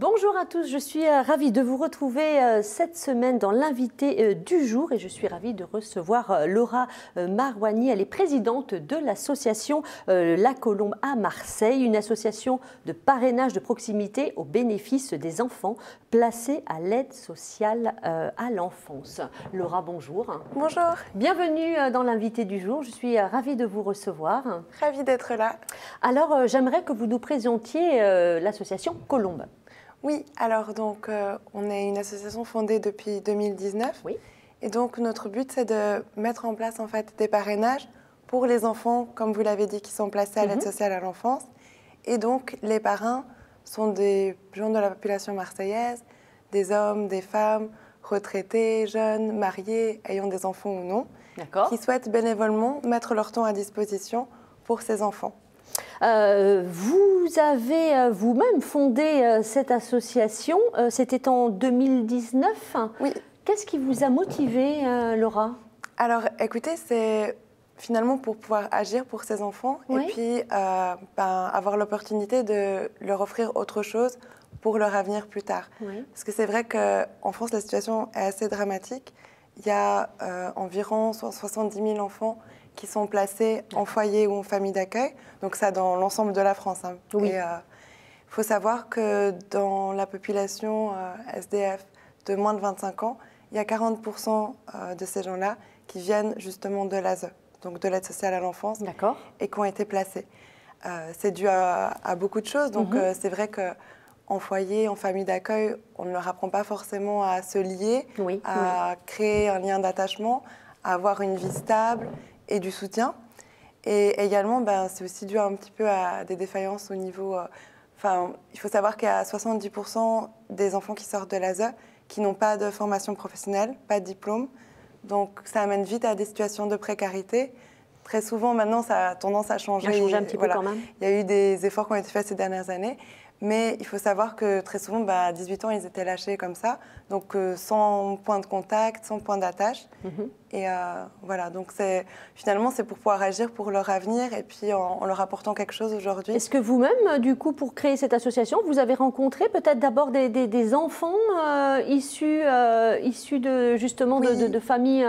Bonjour à tous, je suis ravie de vous retrouver cette semaine dans l'invité du jour et je suis ravie de recevoir Laura Marouani. Elle est présidente de l'association La Colombe à Marseille, une association de parrainage de proximité au bénéfice des enfants placés à l'aide sociale à l'enfance. Laura, bonjour. Bonjour. Bienvenue dans l'invité du jour, je suis ravie de vous recevoir. Ravie d'être là. Alors, j'aimerais que vous nous présentiez l'association Colombe. Oui, alors donc on est une association fondée depuis 2019. Oui. Et donc notre but c'est de mettre en place en fait des parrainages pour les enfants, comme vous l'avez dit, qui sont placés à l'aide sociale à l'enfance. Et donc les parrains sont des gens de la population marseillaise, des hommes, des femmes, retraités, jeunes, mariés, ayant des enfants ou non, qui souhaitent bénévolement mettre leur temps à disposition pour ces enfants. Vous avez vous-même fondé cette association, c'était en 2019. Oui. Qu'est-ce qui vous a motivé, Laura? Alors, écoutez, c'est finalement pour pouvoir agir pour ces enfants et puis avoir l'opportunité de leur offrir autre chose pour leur avenir plus tard. Oui. Parce que c'est vrai qu'en France, la situation est assez dramatique. Il y a environ 70 000 enfants qui sont placés en foyer ou en famille d'accueil, donc ça dans l'ensemble de la France. Hein. Oui. Et il faut savoir que dans la population SDF de moins de 25 ans, il y a 40% de ces gens-là qui viennent justement de l'ASE, donc de l'aide sociale à l'enfance, et qui ont été placés. C'est dû à beaucoup de choses, donc c'est vrai qu'en foyer, en famille d'accueil, on ne leur apprend pas forcément à se lier, à créer un lien d'attachement, à avoir une vie stable et du soutien. Et également, c'est aussi dû un petit peu à des défaillances au niveau... il faut savoir qu'il y a 70% des enfants qui sortent de l'ASE qui n'ont pas de formation professionnelle, pas de diplôme. Donc, ça amène vite à des situations de précarité. Très souvent, maintenant, ça a tendance à changer. Ça a changé un petit peu quand même. Il y a eu des efforts qui ont été faits ces dernières années. Mais il faut savoir que très souvent, à 18 ans, ils étaient lâchés comme ça, donc sans point de contact, sans point d'attache. Et voilà, donc finalement, c'est pour pouvoir agir pour leur avenir et puis en leur apportant quelque chose aujourd'hui. Est-ce que vous-même, du coup, pour créer cette association, vous avez rencontré peut-être d'abord des enfants issus de, justement de familles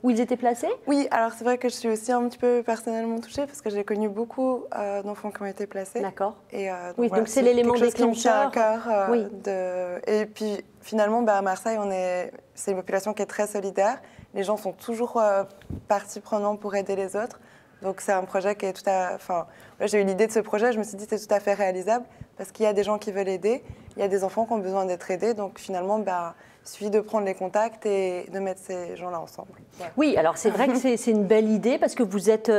où ils étaient placés? Oui, alors c'est vrai que je suis aussi un petit peu personnellement touchée parce que j'ai connu beaucoup d'enfants qui ont été placés. D'accord. Et oui, donc c'est l'élément déclencheur. Et puis finalement, à Marseille, c'est une population qui est très solidaire. Les gens sont toujours partie prenante pour aider les autres. Donc c'est un projet qui est tout à... j'ai eu l'idée de ce projet, je me suis dit que c'est tout à fait réalisable parce qu'il y a des gens qui veulent aider, il y a des enfants qui ont besoin d'être aidés. Donc finalement, il suffit de prendre les contacts et de mettre ces gens-là ensemble. Ouais. Oui, alors c'est vrai que c'est une belle idée parce que vous êtes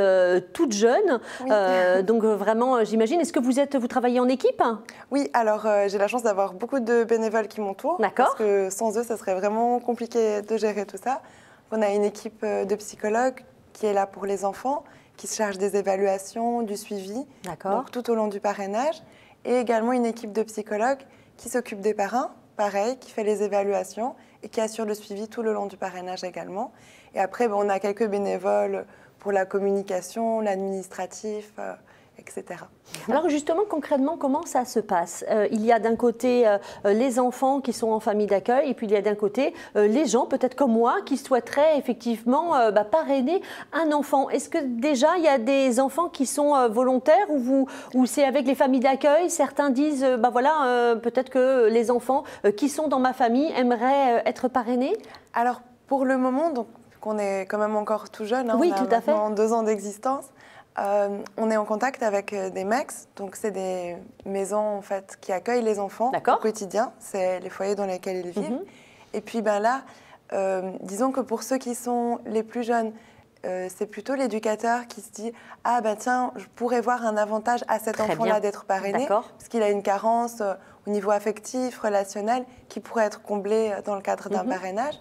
toute jeune. Oui. Donc vraiment, j'imagine, est-ce que vous travaillez en équipe? Oui, alors j'ai la chance d'avoir beaucoup de bénévoles qui m'entourent. Parce que sans eux, ça serait vraiment compliqué de gérer tout ça. On a une équipe de psychologues qui est là pour les enfants, qui se charge des évaluations, du suivi, donc tout au long du parrainage. Et également une équipe de psychologues qui s'occupe des parrains, pareil, qui fait les évaluations et qui assure le suivi tout le long du parrainage également. Et après, on a quelques bénévoles pour la communication, l'administratif, etc. Alors justement, concrètement, comment ça se passe? Il y a d'un côté les enfants qui sont en famille d'accueil et puis il y a d'un côté les gens, peut-être comme moi, qui souhaiteraient effectivement parrainer un enfant. Est-ce que déjà il y a des enfants qui sont volontaires ou c'est avec les familles d'accueil? Certains disent, peut-être que les enfants qui sont dans ma famille aimeraient être parrainés? Alors pour le moment, donc on est quand même encore tout jeune, oui, on a tout à fait. maintenant 2 ans d'existence. On est en contact avec des MEX, donc c'est des maisons en fait, qui accueillent les enfants au quotidien, c'est les foyers dans lesquels ils vivent. Et puis là, disons que pour ceux qui sont les plus jeunes, c'est plutôt l'éducateur qui se dit « Ah tiens, je pourrais voir un avantage à cet enfant-là d'être parrainé, parce qu'il a une carence au niveau affectif, relationnel, qui pourrait être comblée dans le cadre d'un parrainage. »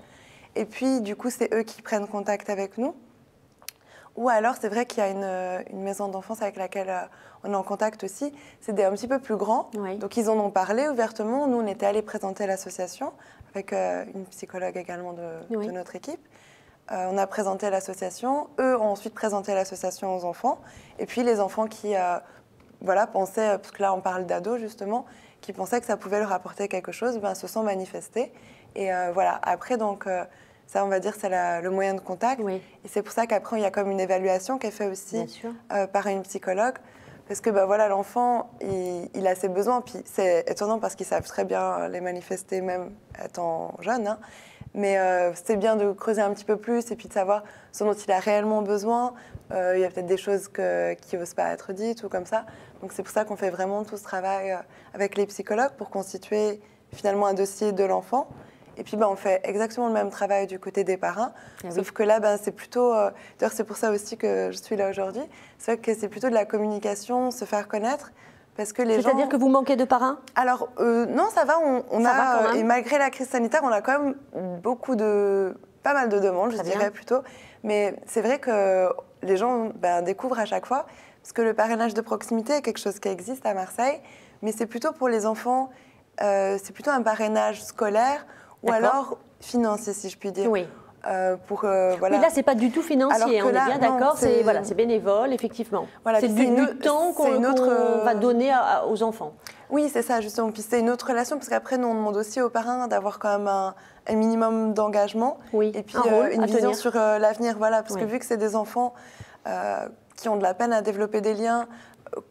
Et puis du coup, c'est eux qui prennent contact avec nous. Ou alors, c'est vrai qu'il y a une maison d'enfance avec laquelle on est en contact aussi. C'est un petit peu plus grand. Donc, ils en ont parlé ouvertement. Nous, on était allés présenter l'association avec une psychologue également de notre équipe. On a présenté l'association. Eux ont ensuite présenté l'association aux enfants. Et puis, les enfants qui pensaient, parce que là, on parle d'ados justement, qui pensaient que ça pouvait leur apporter quelque chose, ben, se sont manifestés. Et voilà, après, donc, ça, on va dire, c'est le moyen de contact. Oui. Et c'est pour ça qu'après, il y a comme une évaluation qui est faite aussi par une psychologue. Parce que ben, voilà, l'enfant, il a ses besoins. Puis c'est étonnant parce qu'ils savent très bien les manifester, même étant jeune. Hein. Mais c'est bien de creuser un petit peu plus et puis de savoir ce dont il a réellement besoin. Il y a peut-être des choses qui n'osent pas être dites ou comme ça. Donc c'est pour ça qu'on fait vraiment tout ce travail avec les psychologues pour constituer finalement un dossier de l'enfant. Et puis on fait exactement le même travail du côté des parents. Sauf que là, c'est plutôt... D'ailleurs, c'est pour ça aussi que je suis là aujourd'hui. C'est vrai que c'est plutôt de la communication, se faire connaître. C'est-à-dire que vous manquez de parrains? Alors, non, ça va. Et malgré la crise sanitaire, on a quand même pas mal de demandes, je dirais plutôt. Mais c'est vrai que les gens découvrent à chaque fois, parce que le parrainage de proximité est quelque chose qui existe à Marseille, mais c'est plutôt pour les enfants, c'est plutôt un parrainage scolaire ou alors financier, si je puis dire. Oui. Voilà. Oui, là, c'est pas du tout financier, on est bien d'accord, c'est bénévole, effectivement. Voilà, c'est du temps qu'on va donner aux enfants. Oui, c'est ça, justement. Puis c'est une autre relation, parce qu'après, nous, on demande aussi aux parrains d'avoir quand même un minimum d'engagement. Oui, et puis une vision sur l'avenir, voilà. Parce que vu que c'est des enfants qui ont de la peine à développer des liens,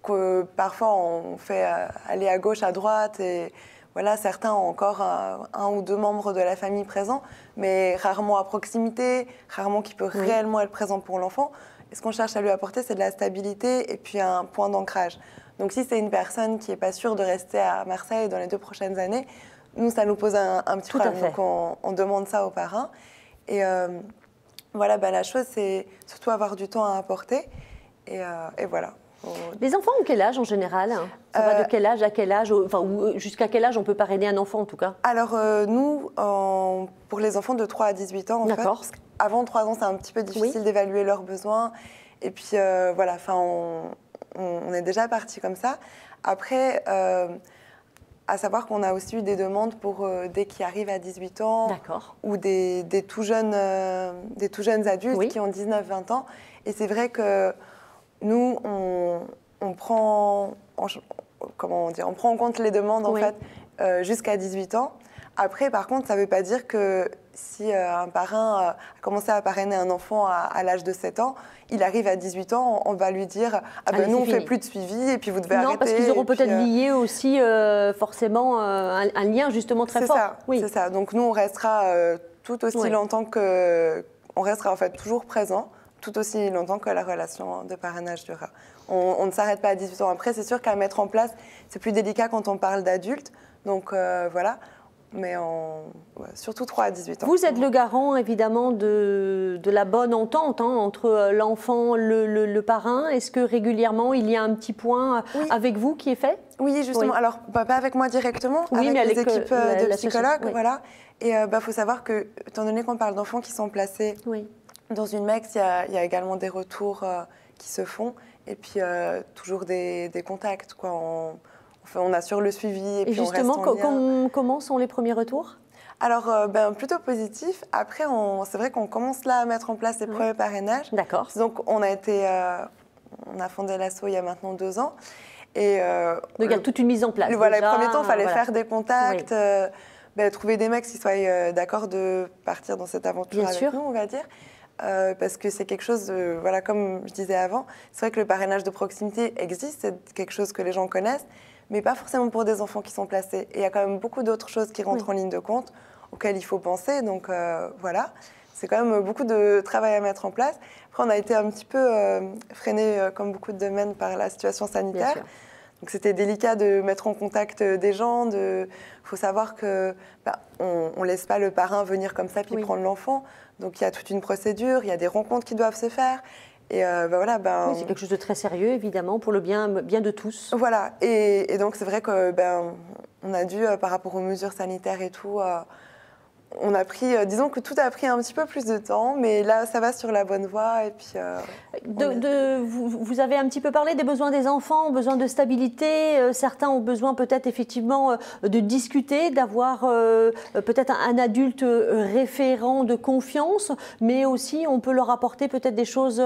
que parfois on fait aller à gauche, à droite, et voilà, certains ont encore un ou deux membres de la famille présents, mais rarement à proximité, rarement qui peut réellement être présent pour l'enfant. Et ce qu'on cherche à lui apporter, c'est de la stabilité et puis un point d'ancrage. Donc si c'est une personne qui n'est pas sûre de rester à Marseille dans les 2 prochaines années, nous, ça nous pose un petit problème. Donc on demande ça aux parents. Et voilà, la chose, c'est surtout avoir du temps à apporter. Et voilà. Les enfants ont quel âge en général? Ça va de quel âge à quel âge? Enfin, jusqu'à quel âge on peut parrainer un enfant en tout cas? Alors nous, pour les enfants de 3 à 18 ans, en fait, parce qu'avant 3 ans, c'est un petit peu difficile d'évaluer leurs besoins. Et puis voilà, on est déjà parti comme ça. Après, à savoir qu'on a aussi eu des demandes pour dès qu'ils arrivent à 18 ans ou des tout jeunes adultes qui ont 19-20 ans. Et c'est vrai que nous, on prend en compte les demandes en fait, jusqu'à 18 ans. Après, par contre, ça ne veut pas dire que si un parrain a commencé à parrainer un enfant à l'âge de 7 ans, il arrive à 18 ans, on va lui dire « Ah ben nous, on ne fait plus de suivi et puis vous devez arrêter. » Non, parce qu'ils auront peut-être lié aussi forcément un lien justement très fort. C'est ça. Donc nous, on restera tout aussi longtemps que... On restera en fait toujours présent, tout aussi longtemps que la relation de parrainage durera. On ne s'arrête pas à 18 ans. Après, c'est sûr qu'à mettre en place, c'est plus délicat quand on parle d'adultes. Donc voilà. Mais surtout 3 à 18 ans. Vous êtes le garant, évidemment, de la bonne entente entre l'enfant, le parrain. Est-ce que régulièrement, il y a un petit point avec vous qui est fait? Oui, justement. Alors, pas avec moi directement, avec les équipes de psychologues. Voilà. Et faut savoir que, étant donné qu'on parle d'enfants qui sont placés dans une MEX, il y a également des retours qui se font. Et puis, toujours des contacts, quoi. On assure le suivi et puis justement, on reste en lien. Comment sont les premiers retours? Alors, plutôt positif. Après, c'est vrai qu'on commence là à mettre en place les premiers parrainages. D'accord. Donc, on a fondé l'asso il y a maintenant 2 ans. Et, donc, il y a toute une mise en place. Voilà, les premiers temps, il fallait faire des contacts, trouver des mecs qui soient d'accord de partir dans cette aventure avec nous, on va dire. Parce que c'est quelque chose, voilà, comme je disais avant, c'est vrai que le parrainage de proximité existe, c'est quelque chose que les gens connaissent, mais pas forcément pour des enfants qui sont placés. Et il y a quand même beaucoup d'autres choses qui rentrent en ligne de compte, auxquelles il faut penser. Donc voilà, c'est quand même beaucoup de travail à mettre en place. Après, on a été un petit peu freiné, comme beaucoup de domaines, par la situation sanitaire. Donc c'était délicat de mettre en contact des gens. Il faut savoir que on laisse pas le parrain venir comme ça puis prendre l'enfant. Donc il y a toute une procédure, il y a des rencontres qui doivent se faire. Et voilà, c'est quelque chose de très sérieux, évidemment, pour le bien de tous. Voilà, et donc c'est vrai que on a dû, par rapport aux mesures sanitaires et tout, on a pris, disons que tout a pris un petit peu plus de temps, mais là, ça va sur la bonne voie. Et puis, vous avez un petit peu parlé des besoins des enfants, besoin de stabilité. Certains ont besoin peut-être effectivement de discuter, d'avoir peut-être un adulte référent de confiance, mais aussi on peut leur apporter peut-être des choses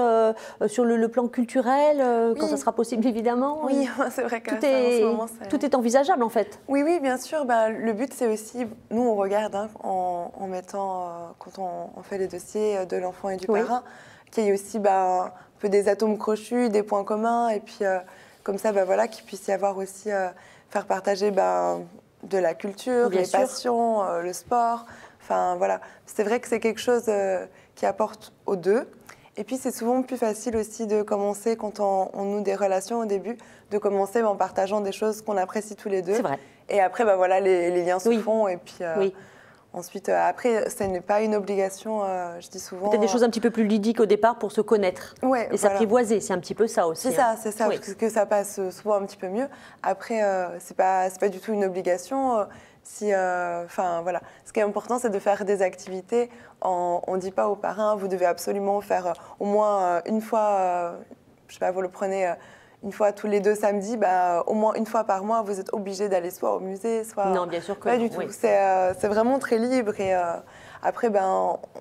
sur le plan culturel, quand ça sera possible évidemment. Oui, c'est vrai que tout est envisageable en fait. Oui, oui, bien sûr. Le but c'est aussi, nous on regarde en mettant, quand on fait les dossiers de l'enfant et du parrain, qu'il y ait aussi un peu des atomes crochus, des points communs, et puis comme ça, voilà, qu'il puisse y avoir aussi, faire partager de la culture, les passions, le sport. Enfin, voilà. C'est vrai que c'est quelque chose qui apporte aux deux. Et puis, c'est souvent plus facile aussi de commencer, quand on noue des relations au début, de commencer en partageant des choses qu'on apprécie tous les deux. C'est vrai. Et après, voilà, les liens se font, et puis... Ensuite, après, ce n'est pas une obligation, je dis souvent... Peut-être des choses un petit peu plus ludiques au départ pour se connaître et s'apprivoiser, c'est un petit peu ça aussi. C'est ça, parce que ça passe souvent un petit peu mieux. Après, c'est pas du tout une obligation. Voilà. Ce qui est important, c'est de faire des activités. On ne dit pas aux parrains, vous devez absolument faire au moins une fois, je sais pas, vous le prenez... une fois tous les 2 samedis, au moins une fois par mois, vous êtes obligé d'aller soit au musée, soit... Non, bien sûr que pas du tout. C'est vraiment très libre. Et après,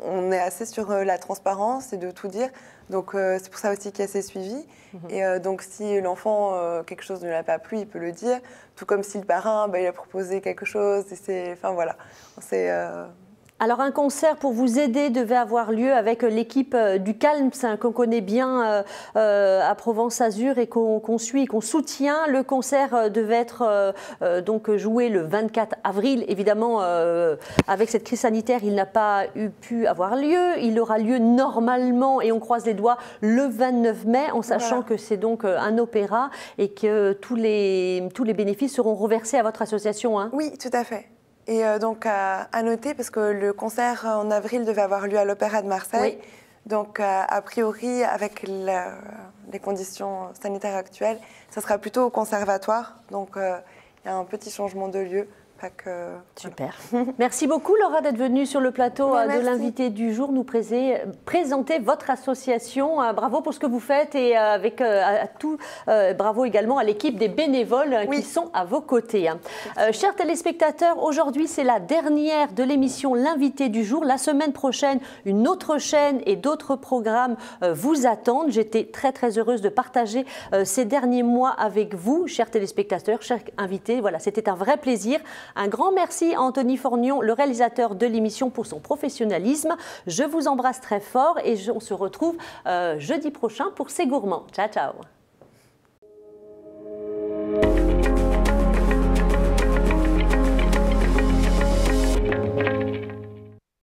on est assez sur la transparence et de tout dire. Donc, c'est pour ça aussi qu'il y a ces suivis. Et donc, si l'enfant, quelque chose ne l'a pas plu, il peut le dire. Tout comme si le parrain, il a proposé quelque chose. Enfin, voilà. Alors un concert pour vous aider devait avoir lieu avec l'équipe du Calms qu'on connaît bien à Provence-Azur et qu'on suit et qu'on soutient. Le concert devait être donc joué le 24 avril. Évidemment, avec cette crise sanitaire, il n'a pas pu avoir lieu. Il aura lieu normalement, et on croise les doigts, le 29 mai, en sachant que c'est donc un opéra et que tous les bénéfices seront reversés à votre association. Hein. Oui, tout à fait. Et donc, à noter, parce que le concert en avril devait avoir lieu à l'Opéra de Marseille. Oui. Donc, a priori, avec les conditions sanitaires actuelles, ça sera plutôt au conservatoire. Donc, il y a un petit changement de lieu. Super. Merci beaucoup Laura d'être venue sur le plateau de l'invité du jour nous présenter votre association. Bravo pour ce que vous faites et avec bravo également à l'équipe des bénévoles qui sont à vos côtés. Chers téléspectateurs, aujourd'hui c'est la dernière de l'émission L'invité du jour. La semaine prochaine, une autre chaîne et d'autres programmes vous attendent. J'étais très très heureuse de partager ces derniers mois avec vous, chers téléspectateurs, chers invités. Voilà, c'était un vrai plaisir. Un grand merci à Anthony Fornion, le réalisateur de l'émission, pour son professionnalisme. Je vous embrasse très fort et on se retrouve jeudi prochain pour C'est Gourmand. Ciao, ciao.